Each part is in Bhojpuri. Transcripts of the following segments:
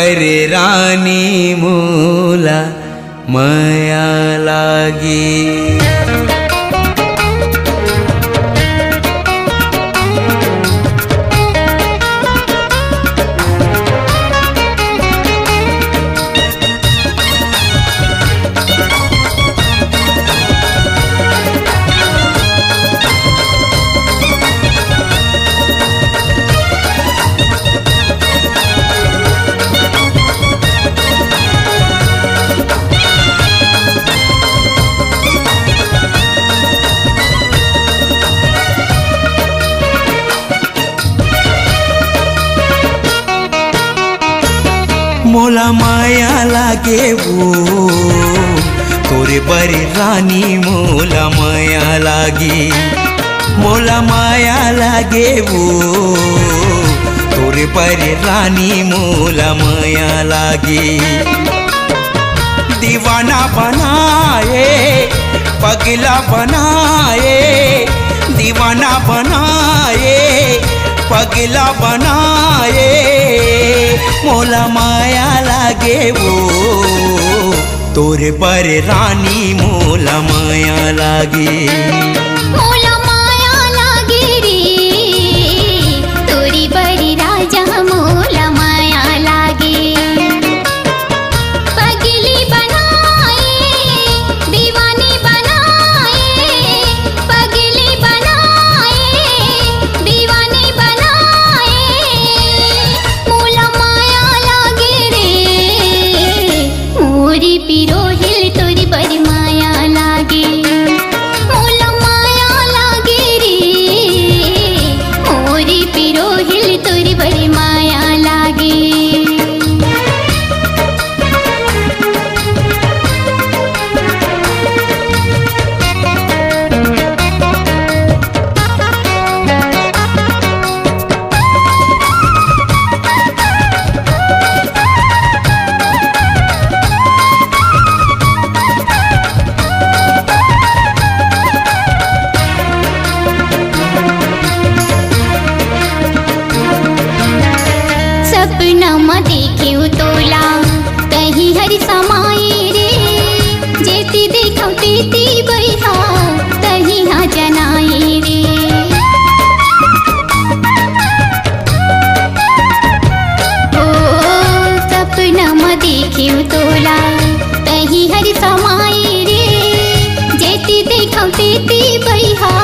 पर रानी मोला माया लागी। मोला माया लागे वो तोरे पर रानी मोला माया लागी। मोला माया लागे वो तोरे पर रानी मोला माया लागी। दीवाना बनाए पगला बनाए, दीवाना बनाए पगला बनाए, मोला माया लागे वो तोरे पर रानी मोला माया लागे। मोला माया लागे रे तोरी बड़ी राजा मोला माया लागे। पगली बनाए दीवानी बनाए, पगली बनाए दीवानी बनाए, मोला माया लागे रे मोरी पिरोहिल तोरी बड़ी माया लागे। मोला माया लागे रे मोरी पिरोहिल तोरी बड़ी माया लागे। सपना में देखियो तोला कहीं हरि समाई रे, जेती देखो तेती बैठा कहीं हाँ जनाई रे। ओ सपना में देखियो तोला कहीं हरि समाई रे, जेती देखो तेती बैठा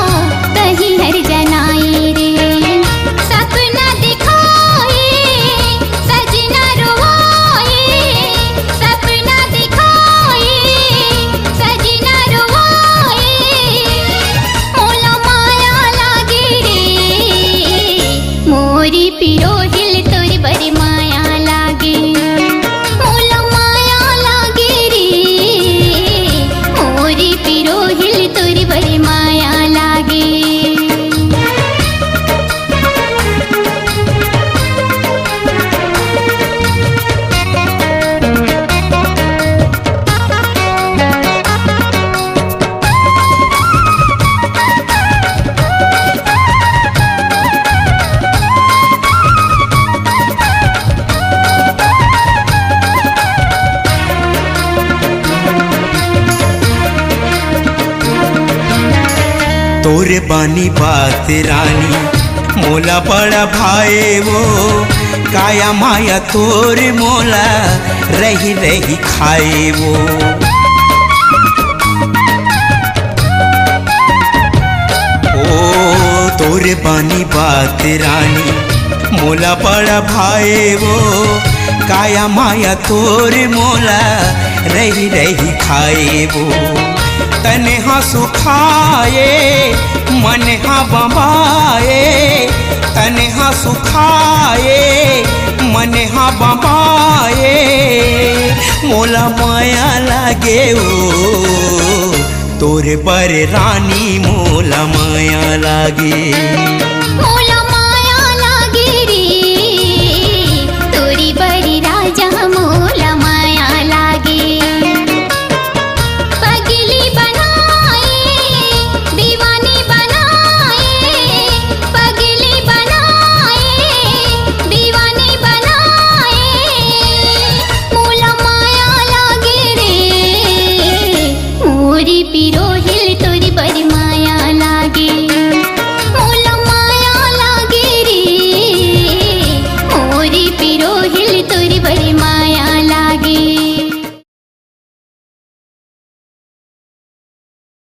कहीं हरि जनाई रे। सपना दिखाए सजना रोवाए, सपना दिखाए सजना रोवाए, मोला माया लागे रे मोरी पिरोहिल तोरी बड़ी माया लागे। मोला माया लागे रे मोरी पिरोहिल तोरी बड़ी माया लागे। तोरे बानी बात रानी मोला बड़ा भाई वो, काया माया तोरे मोला रही रही खाए वो। ओ तोरे बानी बात रानी मोला बड़ा भाई वो, काया माया तोरे मोला रही रही खाए वो। तने हाँ सुखाए मन हाँ बम्बाए, तने हाँ सुखाए मन हाँ बम्बाए, मोला माया लागे वो तोरे पर रानी मोला माया लागे। मोला